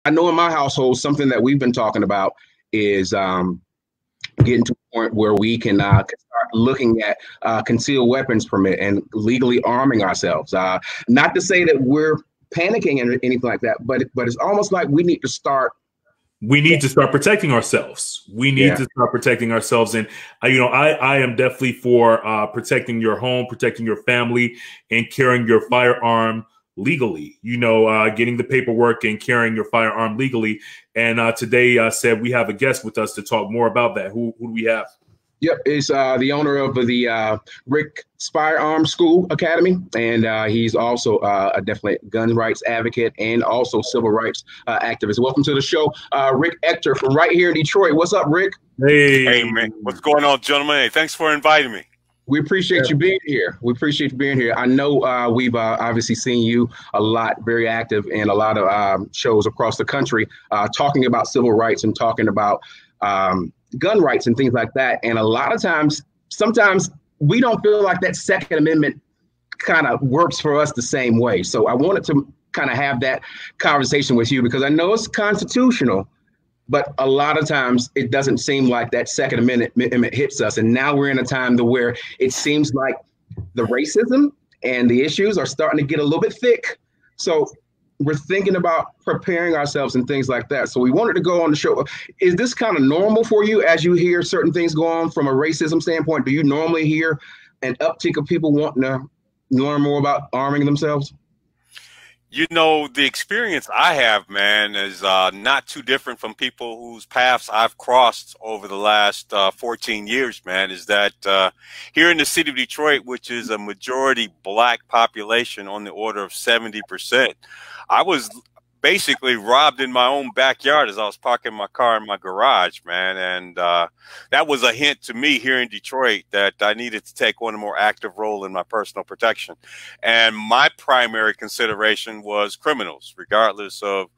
I know in my household, something that we've been talking about is getting to a point where we can start looking at concealed weapons permit and legally arming ourselves. Not to say that we're panicking or anything like that, but it's almost like we need to start. We need to start protecting ourselves. We need to start protecting ourselves. And, I am definitely for protecting your home, protecting your family, and carrying your firearm legally, getting the paperwork and carrying your firearm legally. And today, said we have a guest with us to talk more about that. Who do we have? Yep, it's the owner of the Rick Firearm School Academy, and he's also a definitely gun rights advocate and also civil rights activist. Welcome to the show, Rick Ector from right here in Detroit. What's up, Rick? Hey, man. What's going on, gentlemen? Hey, thanks for inviting me. We appreciate you being here. We appreciate you being here. I know we've obviously seen you a lot, very active in a lot of shows across the country, talking about civil rights and talking about gun rights and things like that. And a lot of times, sometimes we don't feel like that Second Amendment kind of works for us the same way. So I wanted to kind of have that conversation with you because I know it's constitutional, but a lot of times it doesn't seem like that Second Amendment hits us. And now we're in a time to where it seems like the racism and the issues are starting to get a little bit thick. So we're thinking about preparing ourselves and things like that. So we wanted to go on the show. Is this kind of normal for you as you hear certain things go on from a racism standpoint? Do you normally hear an uptick of people wanting to learn more about arming themselves? The experience I have, man, is not too different from people whose paths I've crossed over the last 14 years, man, is that here in the city of Detroit, which is a majority black population on the order of 70%, I was basically robbed in my own backyard as I was parking my car in my garage, man. And that was a hint to me here in Detroit that I needed to take on a more active role in my personal protection. And my primary consideration was criminals, regardless of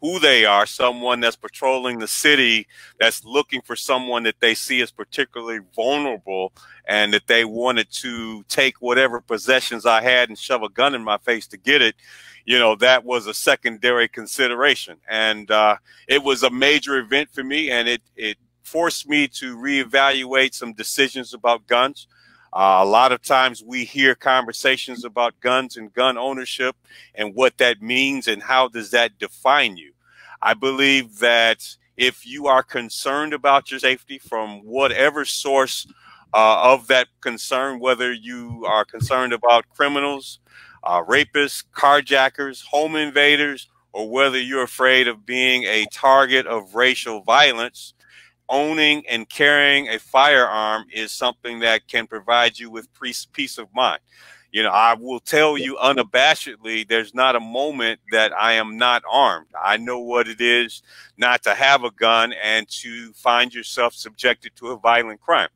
who they are, someone that's patrolling the city, that's looking for someone that they see as particularly vulnerable and that they wanted to take whatever possessions I had and shove a gun in my face to get it. That was a secondary consideration. And it was a major event for me, and it forced me to reevaluate some decisions about guns. A lot of times we hear conversations about guns and gun ownership and what that means and how does that define you. I believe that if you are concerned about your safety from whatever source of that concern, whether you are concerned about criminals, rapists, carjackers, home invaders, or whether you're afraid of being a target of racial violence, owning and carrying a firearm is something that can provide you with peace of mind. I will tell you unabashedly, there's not a moment that I am not armed. I know what it is not to have a gun and to find yourself subjected to a violent crime.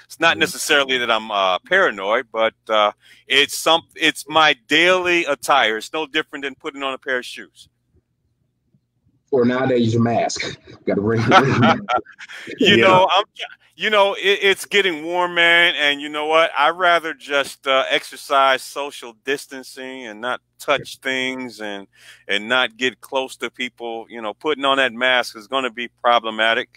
It's not necessarily that I'm paranoid, but it's my daily attire. It's no different than putting on a pair of shoes. Or nowadays, your mask. Got to bring. It's getting warm, man, and you know what? I'd rather just exercise social distancing and not touch things and not get close to people. Putting on that mask is going to be problematic.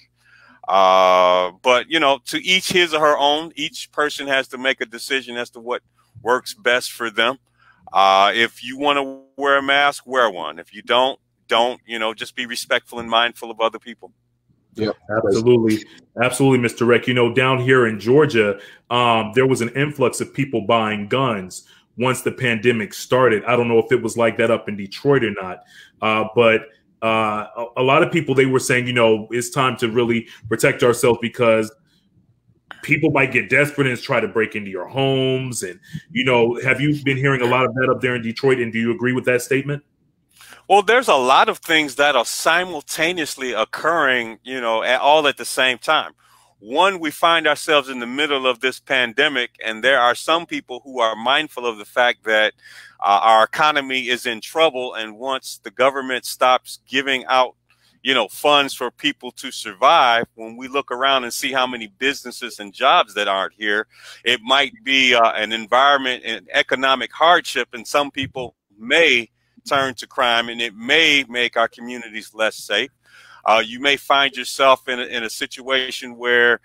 But to each his or her own. Each person has to make a decision as to what works best for them. If you want to wear a mask, wear one. If you don't, just be respectful and mindful of other people. Yeah, absolutely. Absolutely, Mr. Rick. Down here in Georgia, there was an influx of people buying guns once the pandemic started. I don't know if it was like that up in Detroit or not, but a lot of people, they were saying, it's time to really protect ourselves because people might get desperate and try to break into your homes. And, have you been hearing a lot of that up there in Detroit? And do you agree with that statement? Well, there's a lot of things that are simultaneously occurring, all at the same time. One, we find ourselves in the middle of this pandemic, and there are some people who are mindful of the fact that our economy is in trouble. And once the government stops giving out, funds for people to survive, when we look around and see how many businesses and jobs that aren't here, it might be an environment and economic hardship. And some people may turn to crime, and it may make our communities less safe. You may find yourself in a situation where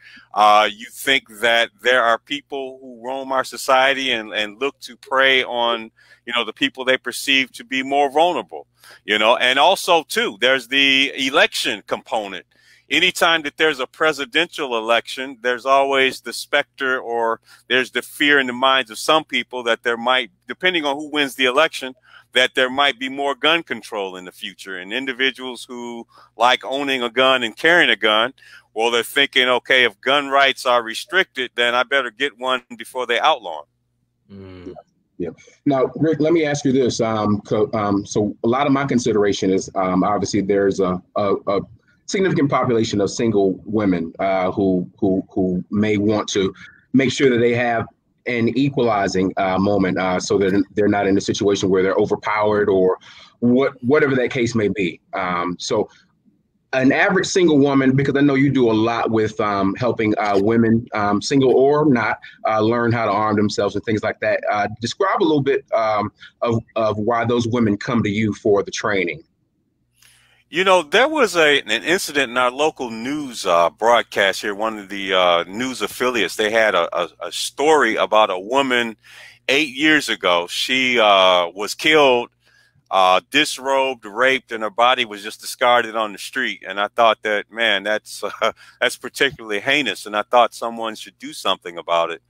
you think that there are people who roam our society and look to prey on, you know, the people they perceive to be more vulnerable, you know. And also, too, there's the election component. Anytime that there's a presidential election, there's always the specter, or there's the fear in the minds of some people that there might, depending on who wins the election, that there might be more gun control in the future. And individuals who like owning a gun and carrying a gun, well, they're thinking, okay, if gun rights are restricted, then I better get one before they outlaw them. Yeah. Now, Rick, let me ask you this. So a lot of my consideration is obviously there's a significant population of single women who may want to make sure that they have an equalizing moment, so that they're not in a situation where they're overpowered or whatever that case may be. So an average single woman, because I know you do a lot with helping women, single or not, learn how to arm themselves and things like that. Describe a little bit of why those women come to you for the training. You know, there was an incident in our local news broadcast here. One of the news affiliates, they had a story about a woman 8 years ago. She was killed, disrobed, raped, and her body was just discarded on the street. And I thought that, man, that's particularly heinous. And I thought someone should do something about it.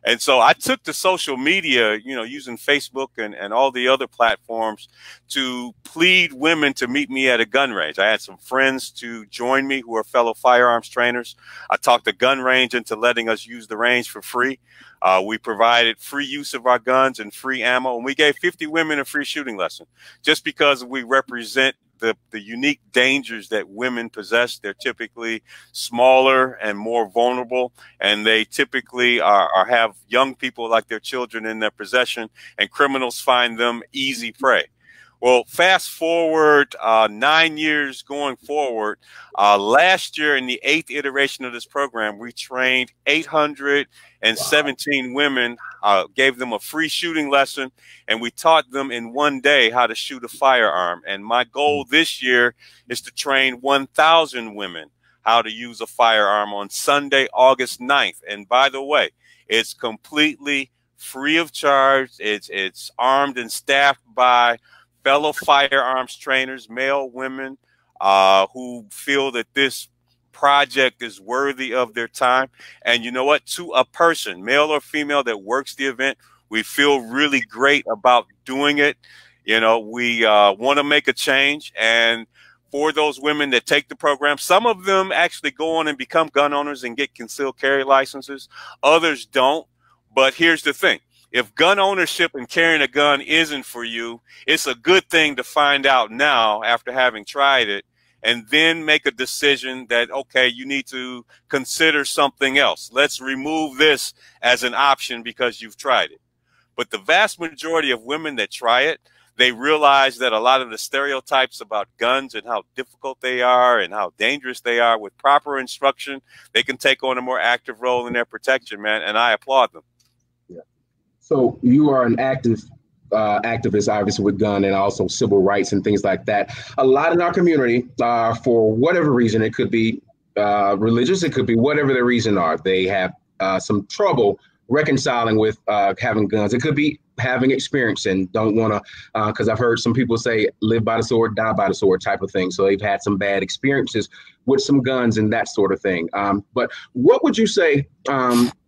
And so I took to social media, you know, using Facebook and all the other platforms to plead women to meet me at a gun range. I had some friends to join me who are fellow firearms trainers. I talked the gun range into letting us use the range for free. We provided free use of our guns and free ammo, and we gave 50 women a free shooting lesson just because we represent the unique dangers that women possess. They're typically smaller and more vulnerable, and they typically have young people like their children in their possession, and criminals find them easy prey. Well, fast forward 9 years going forward, last year in the 8th iteration of this program, we trained 817 women, gave them a free shooting lesson, and we taught them in 1 day how to shoot a firearm. And my goal this year is to train 1,000 women how to use a firearm on Sunday, August 9th. And by the way, it's completely free of charge. It's armed and staffed by fellow firearms trainers, male, women, who feel that this project is worthy of their time. And you know what? To a person, male or female, that works the event, we feel really great about doing it. You know, we want to make a change. And for those women that take the program, some of them actually go on and become gun owners and get concealed carry licenses. Others don't. But here's the thing. If gun ownership and carrying a gun isn't for you, it's a good thing to find out now after having tried it, and then make a decision that, okay, you need to consider something else. Let's remove this as an option because you've tried it. But the vast majority of women that try it, they realize that a lot of the stereotypes about guns and how difficult they are and how dangerous they are, with proper instruction, they can take on a more active role in their protection, man, and I applaud them. So you are an activist, obviously, with gun and also civil rights and things like that. A lot in our community, for whatever reason, it could be religious, it could be whatever the reason are, they have some trouble reconciling with having guns. It could be having experience and don't want to, because I've heard some people say live by the sword, die by the sword type of thing. So they've had some bad experiences with some guns and that sort of thing. But what would you say,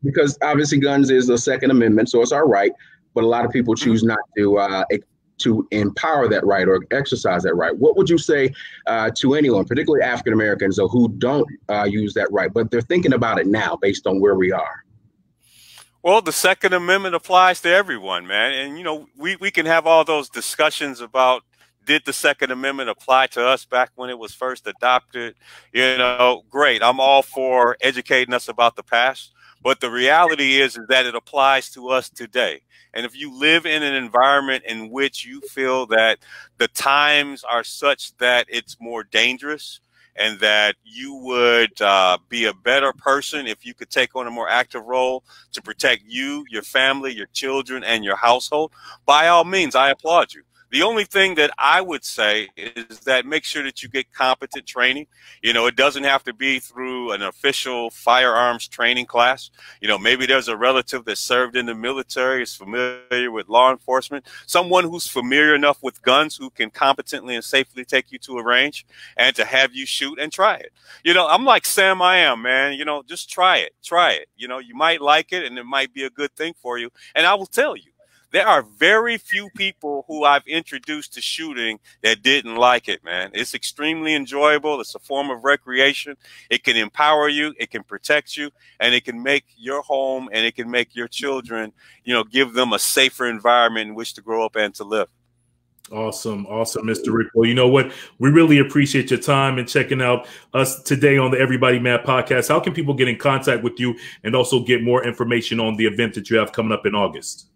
because obviously guns is a Second Amendment, so it's our right, but a lot of people choose not to empower that right or exercise that right. What would you say to anyone, particularly African Americans, who don't use that right, but they're thinking about it now based on where we are? Well, the Second Amendment applies to everyone, man. And, you know, we can have all those discussions about, did the Second Amendment apply to us back when it was first adopted? You know, great. I'm all for educating us about the past. But the reality is that it applies to us today. And if you live in an environment in which you feel that the times are such that it's more dangerous, and that you would be a better person if you could take on a more active role to protect you, your family, your children, and your household, by all means, I applaud you. The only thing that I would say is that make sure that you get competent training. You know, it doesn't have to be through an official firearms training class. You know, maybe there's a relative that served in the military, is familiar with law enforcement, someone who's familiar enough with guns who can competently and safely take you to a range and to have you shoot and try it. You know, I'm like Sam I am, man. You know, just try it. Try it. You know, you might like it and it might be a good thing for you. And I will tell you, there are very few people who I've introduced to shooting that didn't like it, man. It's extremely enjoyable. It's a form of recreation. It can empower you. It can protect you. And it can make your home and it can make your children, you know, give them a safer environment in which to grow up and to live. Awesome. Awesome, Mr. Rick. Well, you know what? We really appreciate your time and checking out us today on the Everybody Mad podcast. How can people get in contact with you and also get more information on the event that you have coming up in August?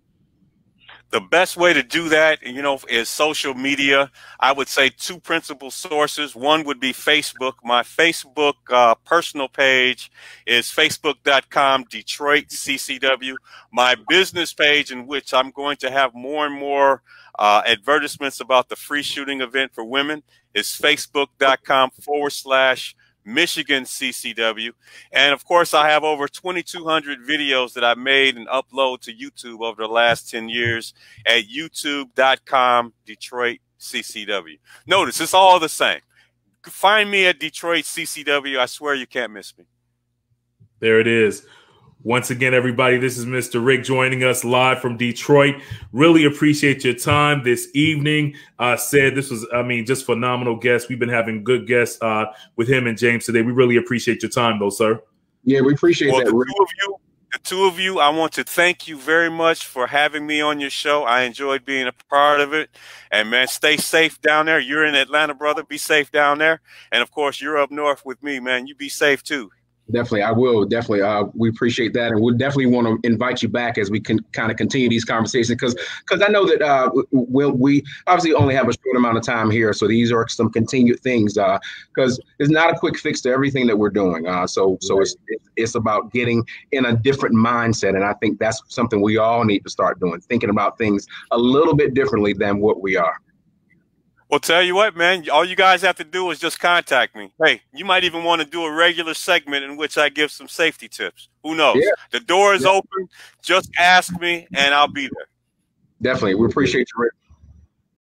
The best way to do that, you know, is social media. I would say two principal sources. One would be Facebook. My Facebook personal page is facebook.com Detroit CCW. My business page, in which I'm going to have more and more advertisements about the free shooting event for women, is facebook.com/Michigan CCW. And of course, I have over 2,200 videos that I made and upload to YouTube over the last 10 years at youtube.com Detroit CCW. Notice it's all the same. Find me at Detroit CCW. I swear you can't miss me. There it is. Once again, everybody, this is Mr. Rick joining us live from Detroit. Really appreciate your time this evening. Said this was, I mean, just phenomenal guests. We've been having good guests with him and James today. We really appreciate your time, though, sir. Yeah, we appreciate that. The two of you, I want to thank you very much for having me on your show. I enjoyed being a part of it. And, man, stay safe down there. You're in Atlanta, brother. Be safe down there. And, of course, you're up north with me, man. You be safe, too. Definitely, I will. Definitely, we appreciate that, and we'll definitely want to invite you back as we can kind of continue these conversations. Because I know that we obviously only have a short amount of time here, so these are some continued things. Because it's not a quick fix to everything that we're doing. So it's about getting in a different mindset, and I think that's something we all need to start doing, thinking about things a little bit differently than what we are. Well, tell you what, man, all you guys have to do is just contact me. Hey, you might even want to do a regular segment in which I give some safety tips. Who knows? Yeah. The door is open. Just ask me, and I'll be there. Definitely. We appreciate you, Rick.